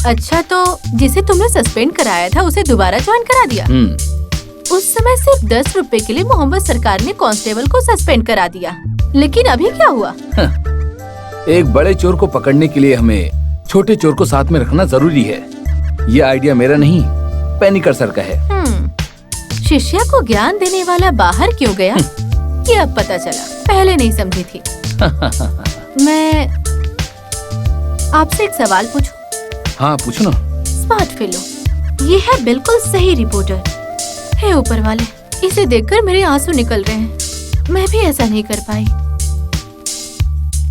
अच्छा, तो जिसे तुमने सस्पेंड कराया था उसे दोबारा ज्वाइन करा दिया? उस समय सिर्फ 10 रुपए के लिए मोहम्मद सरकार ने कांस्टेबल को सस्पेंड करा दिया, लेकिन अभी क्या हुआ? एक बड़े चोर को पकड़ने के लिए हमें छोटे चोर को साथ में रखना जरूरी है। ये आइडिया मेरा नहीं, पेनिकर सर का है। शिष्या को ज्ञान देने वाला बाहर क्यों गया? ये अब पता चला, पहले नहीं समझी थी। मैं आपसे एक सवाल पूछूं? हाँ पूछो ना। स्मार्ट फेलो, ये है बिल्कुल सही रिपोर्टर। हे ऊपर वाले, इसे देखकर मेरे आंसू निकल रहे हैं। मैं भी ऐसा नहीं कर पाई।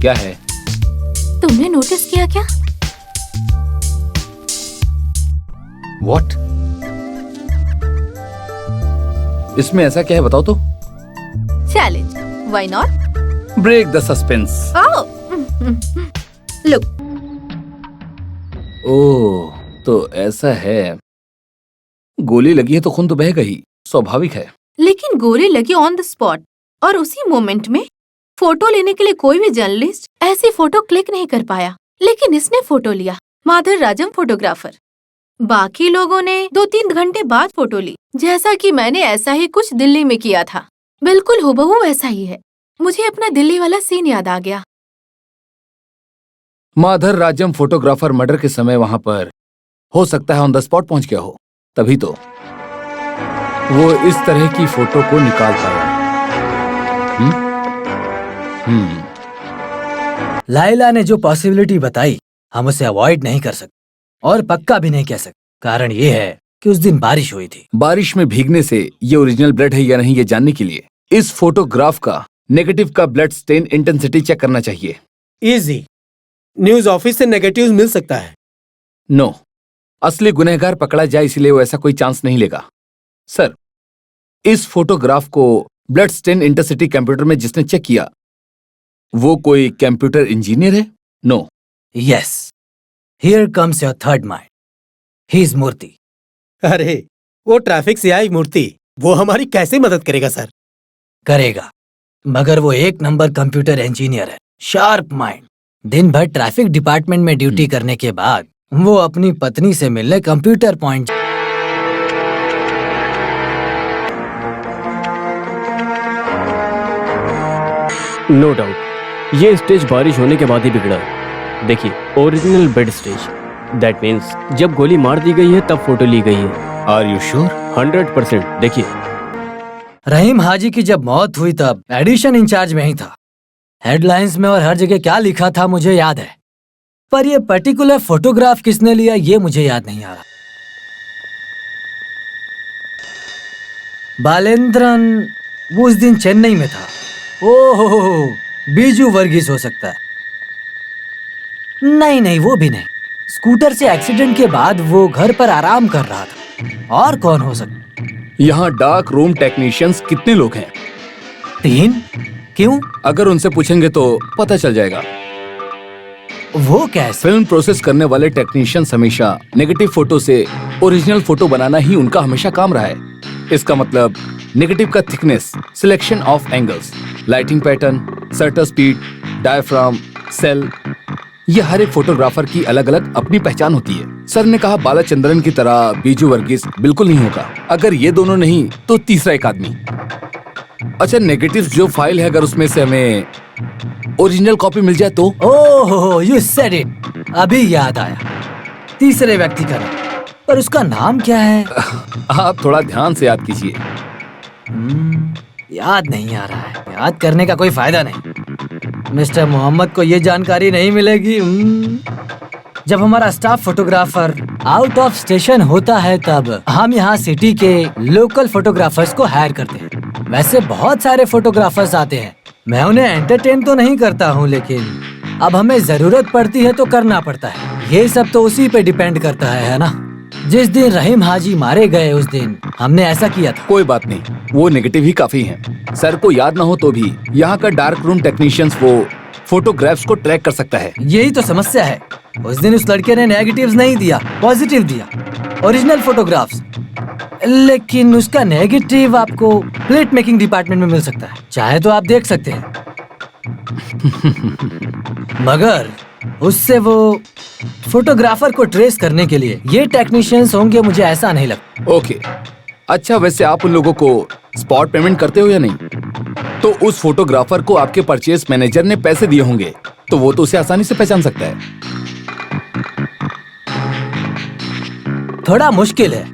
क्या है? तुमने नोटिस किया क्या? What? इसमें ऐसा क्या है बताओ तो? Challenge, why not? Break the suspense. Look. Oh, तो ऐसा है। गोली लगी है तो खून तो बहेगा ही, स्वाभाविक है। लेकिन गोली लगी ऑन द स्पॉट, और उसी मोमेंट में फोटो लेने के लिए कोई भी जर्नलिस्ट ऐसी फोटो क्लिक नहीं कर पाया, लेकिन इसने फोटो लिया। माधर राजम फोटोग्राफर। बाकी लोगों ने 2-3 घंटे बाद फोटो ली, जैसा कि मैंने ऐसा ही कुछ दिल्ली में किया था। बिल्कुल हूबहू वैसा ही है। मुझे अपना दिल्ली वाला सीन याद आ गया। माधर राजम फोटोग्राफर मर्डर के समय वहां पर हो सकता है ऑन द स्पॉट पहुंच गया हो, तभी तो वो इस तरह की फोटो को निकाल पाया। लाइला ने जो पॉसिबिलिटी बताई, हम उसे अवॉइड नहीं कर सकते और पक्का भी नहीं कह सकते। कारण ये है कि उस दिन बारिश हुई थी। बारिश में भीगने से ये ओरिजिनल ब्लड है या नहीं ये जानने के लिए इस फोटोग्राफ का नेगेटिव का ब्लड स्टेन इंटेंसिटी चेक करना चाहिए। इजी, न्यूज ऑफिस से नेगेटिव मिल सकता है। नो, असली गुनहगार पकड़ा जाए इसलिए वो ऐसा कोई चांस नहीं लेगा। सर, इस फोटोग्राफ को ब्लड स्टेन इंटेंसिटी कंप्यूटर में जिसने चेक किया वो कोई कंप्यूटर इंजीनियर है? No. Yes, here comes your third mind, he is Murthy. अरे वो ट्रैफिक सीआई मूर्ति, वो हमारी कैसे मदद करेगा सर? करेगा, मगर वो एक नंबर कंप्यूटर इंजीनियर है, शार्प माइंड। दिन भर ट्रैफिक डिपार्टमेंट में ड्यूटी करने के बाद वो अपनी पत्नी से मिलने कंप्यूटर पॉइंट। नो डाउट ये स्टेज बारिश होने के बाद ही बिगड़ा। देखिए, original bed stage, that means जब गोली मार दी गई है तब फोटो ली गई है। Are you sure? 100%। देखिए, रहीम हाजी की जब मौत हुई तब एडिशन इंचार्ज में ही था। हेडलाइंस में और हर जगह क्या लिखा था मुझे याद है, पर ये पर्टिकुलर फोटोग्राफ किसने लिया ये मुझे याद नहीं आ रहा। बालेंद्रन वो उस दिन चेन्नई में था। ओहो, बीजू वर्गीस हो सकता है। नहीं, वो भी नहीं। स्कूटर से एक्सीडेंट के बाद वो घर पर आराम कर रहा था। और कौन हो सकता? यहाँ डार्क रूम टेक्नीशियंस कितने लोग हैं? 3। क्यों? अगर उनसे पूछेंगे तो पता चल जाएगा। वो कैसे? फिल्म प्रोसेस करने वाले टेक्नीशियंस हमेशा नेगेटिव फोटो से ओरिजिनल फोटो बनाना ही उनका हमेशा काम रहा है। इसका मतलब नेगेटिव का thickness, selection of angles, lighting pattern, shutter speed, diaphragm, cell, ये हर एक फोटोग्राफर की अलग अलग अपनी पहचान होती है। सर ने कहा बालाचंद्रन की तरह बीजू वर्गीस बिल्कुल नहीं होगा। अगर ये दोनों नहीं तो तीसरा एक आदमी। अच्छा, नेगेटिव जो फाइल है अगर उसमें से हमें ओरिजिनल कॉपी मिल जाए तो? ओह, यू सेड इट, अभी याद आया। तीसरे व्यक्ति का नाम, पर उसका नाम क्या है? आप थोड़ा ध्यान से याद कीजिए। याद नहीं आ रहा है। याद करने का कोई फायदा नहीं। मिस्टर मोहम्मद को ये जानकारी नहीं मिलेगी। जब हमारा staff photographer out of station होता है तब हम यहाँ सिटी के लोकल फोटोग्राफर्स को हायर करते हैं। वैसे बहुत सारे फोटोग्राफर्स आते हैं, मैं उन्हें एंटरटेन तो नहीं करता हूँ, लेकिन अब हमें जरूरत पड़ती है तो करना पड़ता है। ये सब तो उसी पे डिपेंड करता है ना? जिस दिन रहीम हाजी मारे गए उस दिन हमने ऐसा किया था। कोई बात नहीं, वो नेगेटिव ही काफी हैं। सर को याद ना हो तो भी यहाँ का डार्क रूम टेक्नीशियंस वो फोटोग्राफ्स को ट्रैक कर सकता है। यही तो समस्या है। उस दिन उस लड़के ने नेगेटिव्स नहीं दिया, पॉजिटिव दिया, ओरिजिनल फोटोग्राफ्स। लेकिन उसका नेगेटिव आपको प्लेट मेकिंग डिपार्टमेंट में मिल सकता है, चाहे तो आप देख सकते हैं। मगर उससे वो फोटोग्राफर को ट्रेस करने के लिए ये टेक्नीशियंस होंगे, मुझे ऐसा नहीं लगता। ओके, अच्छा वैसे आप उन लोगों को स्पॉट पेमेंट करते हो या नहीं? तो उस फोटोग्राफर को आपके परचेज मैनेजर ने पैसे दिए होंगे, तो वो तो उसे आसानी से पहचान सकता है। थोड़ा मुश्किल है।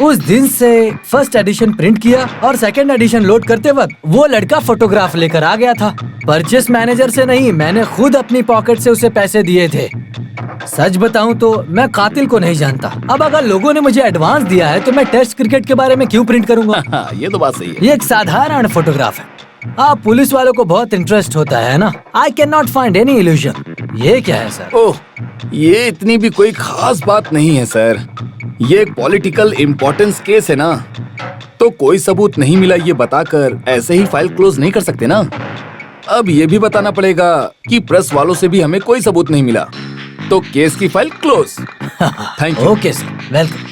उस दिन से फर्स्ट एडिशन प्रिंट किया और सेकंड एडिशन लोड करते वक्त वो लड़का फोटोग्राफ लेकर आ गया था। परचेस मैनेजर से नहीं, मैंने खुद अपनी पॉकेट से उसे पैसे दिए थे। सच बताऊं तो मैं कातिल को नहीं जानता। अब अगर लोगों ने मुझे एडवांस दिया है तो मैं टेस्ट क्रिकेट के बारे में क्यों प्रिंट करूंगा? ये तो बात सही है। ये एक साधारण फोटोग्राफ है। आप पुलिस वालों को बहुत इंटरेस्ट होता है ना? I can not find any illusion. ये क्या है सर? ओह, ये इतनी भी कोई खास बात नहीं है सर। ये एक पॉलिटिकल इम्पोर्टेंस केस है ना, तो कोई सबूत नहीं मिला ये बताकर ऐसे ही फाइल क्लोज नहीं कर सकते ना। अब ये भी बताना पड़ेगा कि प्रेस वालों से भी हमें कोई सबूत नहीं मिला, तो केस की file close. Thank you. Okay sir, welcome.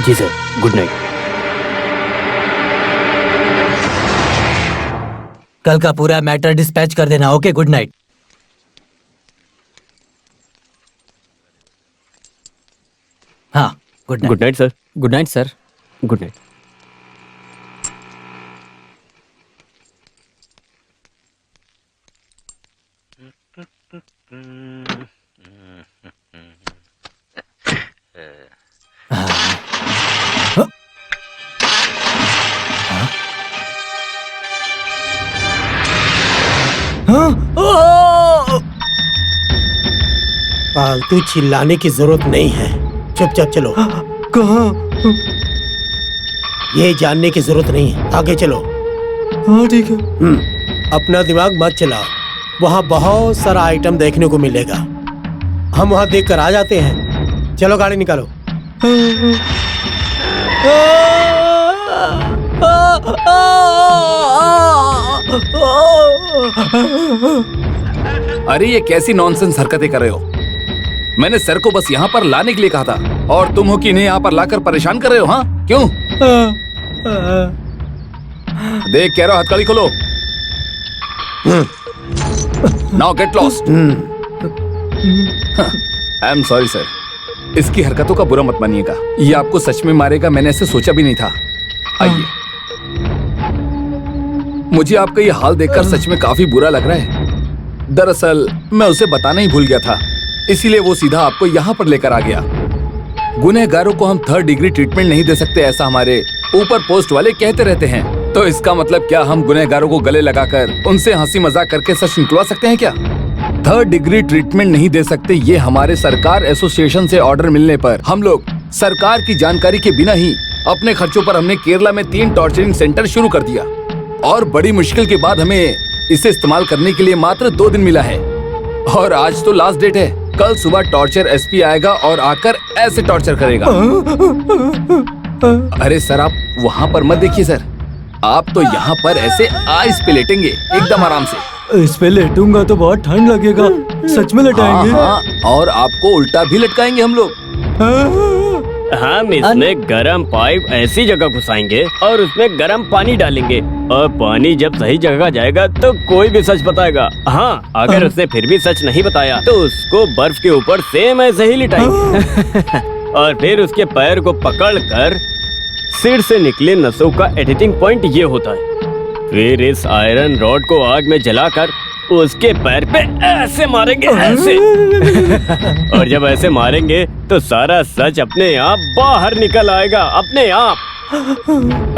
जी सर, गुड नाइट। कल का पूरा मैटर डिस्पैच कर देना। Okay, good night. हाँ, good night. Good night sir. Good night sir. Good night. फालतू चिल्लाने की जरूरत नहीं है, चुपचाप चलो। कहाँ? ये जानने की जरूरत नहीं है, आगे चलो। हाँ ठीक है। अपना दिमाग मत चलाओ, वहाँ बहुत सारा आइटम देखने को मिलेगा। हम वहाँ देख कर आ जाते हैं। चलो गाड़ी निकालो। अरे ये कैसी नॉनसेंस हरकतें कर रहे हो? मैंने सर को बस यहाँ पर लाने के लिए कहा था, और तुम हो कि इन्हें यहाँ पर लाकर परेशान कर रहे हो? हाँ, क्यों? देख कह रहा हूं, हथकड़ी खोलो। Now get lost. I am sorry sir, इसकी हरकतों का बुरा मत मानिएगा। ये आपको सच में मारेगा, मैंने ऐसे सोचा भी नहीं था। आइए। मुझे आपका ये हाल देखकर सच में काफी बुरा लग रहा है। दरअसल मैं उसे बताना ही भूल गया था, इसीलिए वो सीधा आपको यहाँ पर लेकर आ गया। गुनहगारों को हम 3rd डिग्री ट्रीटमेंट नहीं दे सकते, ऐसा हमारे ऊपर पोस्ट वाले कहते रहते हैं। तो इसका मतलब क्या हम गुनहगारों को गले लगाकर उनसे हंसी मजाक करके सच निकलवा सकते हैं क्या? 3rd डिग्री ट्रीटमेंट नहीं दे सकते, ये हमारे सरकार एसोसिएशन से ऑर्डर मिलने पर हम लोग सरकार की जानकारी के बिना ही अपने खर्चों पर हमने केरला में 3 टॉर्चरिंग सेंटर शुरू कर दिया, और बड़ी मुश्किल के बाद हमें इसे इस्तेमाल करने के लिए मात्र 2 दिन मिला है, और आज तो लास्ट डेट है। कल सुबह टॉर्चर एसपी आएगा और आकर ऐसे टॉर्चर करेगा। अरे सर, आप वहाँ पर मत देखिए सर, आप तो यहाँ पर ऐसे आइस पे लेटेंगे एकदम आराम से। इस पे लेटूंगा तो बहुत ठंड लगेगा। सच में लटाएंगे? हाँ, और आपको उल्टा भी लटकाएंगे हम लोग। हम इसमें गरम पाइप ऐसी जगह घुसाएंगे और उसमें गरम पानी डालेंगे, और पानी जब सही जगह जाएगा तो कोई भी सच बताएगा। हाँ, अगर उसने फिर भी सच नहीं बताया तो उसको बर्फ के ऊपर सेम ऐसे ही लिटाएंगे। और फिर उसके पैर को पकड़कर सिर से निकले नसों का एडिटिंग पॉइंट ये होता है। फिर इस आयरन रॉड को आग में जलाकर उसके पैर पे ऐसे मारेंगे, ऐसे। और जब ऐसे मारेंगे तो सारा सच अपने आप बाहर निकल आएगा, अपने आप।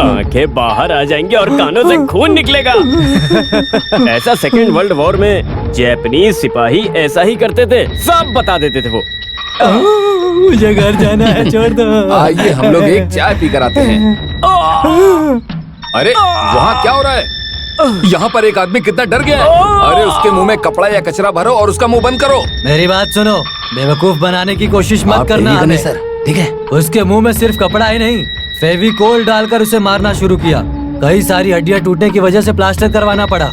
आंखें बाहर आ जाएंगी और कानों से खून निकलेगा। ऐसा 2nd वर्ल्ड वॉर में जापानीज सिपाही ऐसा ही करते थे, सब बता देते थे वो। मुझे घर जाना है, छोड़ दो। आइए हम लोग एक चाय पी कर आते हैं। अरे वहाँ क्या हो रहा है? यहाँ पर एक आदमी कितना डर गया है। अरे उसके मुंह में कपड़ा या कचरा भरो और उसका मुंह बंद करो। मेरी बात सुनो, बेवकूफ बनाने की कोशिश मत आप करना यही करने हमें। सर, ठीक है। उसके मुंह में सिर्फ कपड़ा ही नहीं, फेविकोल डालकर उसे मारना शुरू किया। कई सारी हड्डियां टूटने की वजह से प्लास्टर करवाना पड़ा।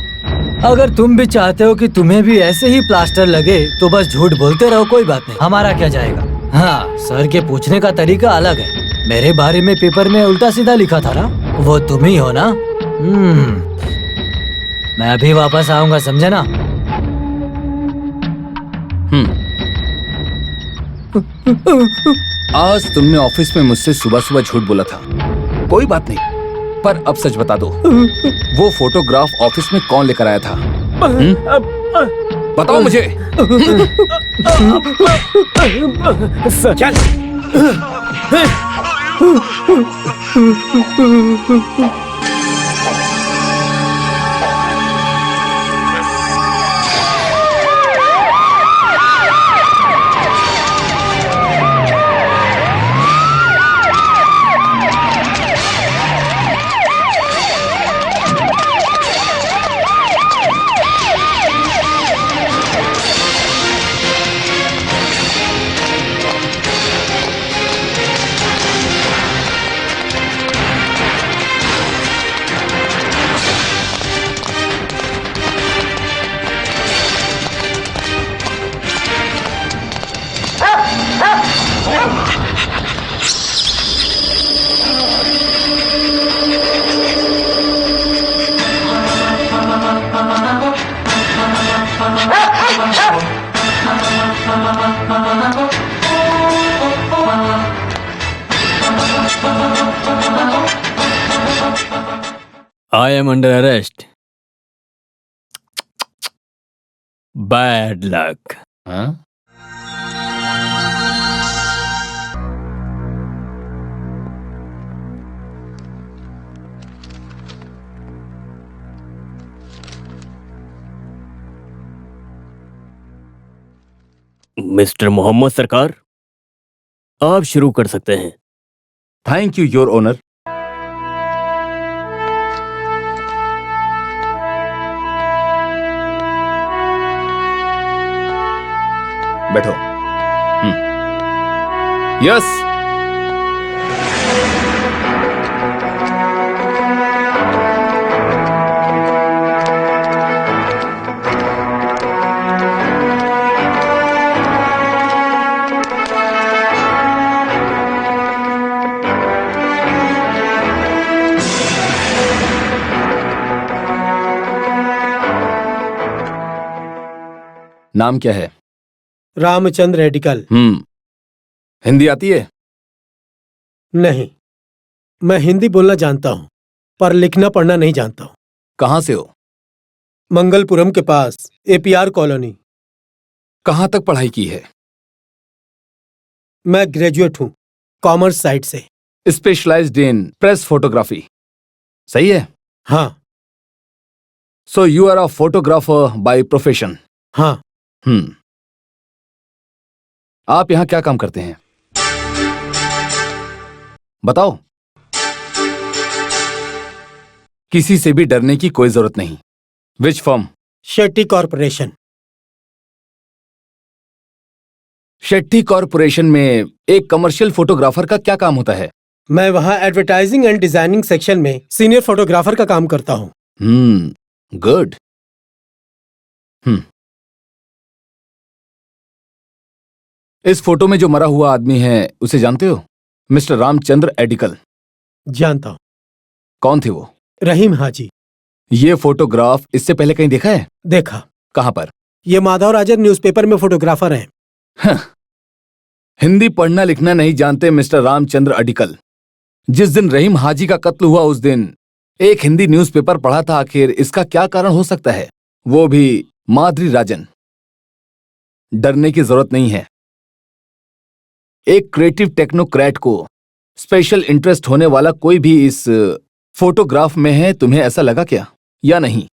अगर तुम भी चाहते हो कि तुम्हें भी ऐसे ही प्लास्टर लगे तो बस झूठ बोलते रहो, कोई बात नहीं, हमारा क्या जाएगा। हाँ, सर के पूछने का तरीका अलग है। मेरे बारे में पेपर में उल्टा सीधा लिखा था ना, वो तुम ही हो ना। मैं अभी वापस आऊंगा, समझे ना। आज तुमने ऑफिस में मुझसे सुबह सुबह झूठ बोला था, कोई बात नहीं, पर अब सच बता दो, वो फोटोग्राफ ऑफिस में कौन लेकर आया था? बताओ मुझे। चल। I am under arrest. Bad luck. हाँ? मिस्टर मोहम्मद सरकार, आप शुरू कर सकते हैं। Thank you your honour. बैठो। यस। नाम क्या है? रामचंद्र एडिकल। हिंदी आती है? नहीं, मैं हिंदी बोलना जानता हूँ पर लिखना पढ़ना नहीं जानता हूँ। कहाँ से हो? मंगलपुरम के पास एपीआर कॉलोनी। कहाँ तक पढ़ाई की है? मैं ग्रेजुएट हूँ, कॉमर्स साइड से। स्पेशलाइज्ड इन प्रेस फोटोग्राफी, सही है? हाँ। So you are a photographer by profession? हाँ। आप यहाँ क्या काम करते हैं? बताओ। किसी से भी डरने की कोई जरूरत नहीं। विच firm? Shetty corporation. Shetty corporation में एक कमर्शियल फोटोग्राफर का क्या काम होता है? मैं वहाँ एडवर्टाइजिंग एंड डिजाइनिंग सेक्शन में सीनियर फोटोग्राफर का काम करता हूँ। गुड। इस फोटो में जो मरा हुआ आदमी है उसे जानते हो? मिस्टर रामचंद्र एडिकल। जानता हूँ। कौन थे वो? रहीम हाजी। ये फोटोग्राफ इससे पहले कहीं देखा है? देखा। कहाँ पर? ये माधवराजन न्यूज़पेपर में फोटोग्राफर हैं। हिंदी पढ़ना लिखना नहीं जानते मिस्टर रामचंद्र एडिकल। जिस दिन रहीम हाजी का कत्ल हुआ उस दिन एक हिंदी न्यूज़पेपर पढ़ा था। आखिर इसका क्या कारण हो सकता है? वो भी माधुरी राजन। डरने की जरूरत नहीं है। एक क्रिएटिव टेक्नोक्रेट को स्पेशल इंटरेस्ट होने वाला कोई भी इस फोटोग्राफ में है। तुम्हें ऐसा लगा क्या या नहीं?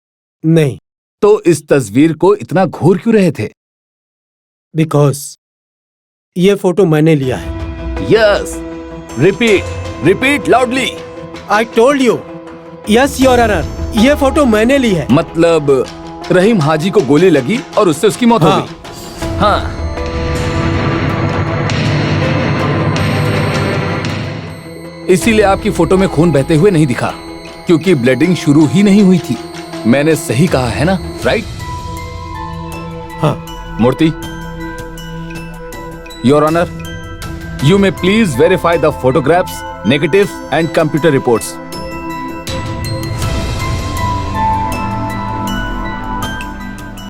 नहीं। तो इस तस्वीर को इतना घूर क्यों रहे थे? बिकॉज ये फोटो मैंने लिया है। Yes, repeat loudly. I told you yes your honour, ये फोटो मैंने ली है। मतलब रहीम हाजी को गोली लगी और उससे उसकी मौत हो हाँ। गई। हाँ, इसीलिए आपकी फोटो में खून बहते हुए नहीं दिखा, क्योंकि ब्लीडिंग शुरू ही नहीं हुई थी। मैंने सही कहा है ना, राइट? हाँ। Murthy, your honour, you may please verify the photographs, negatives and computer reports.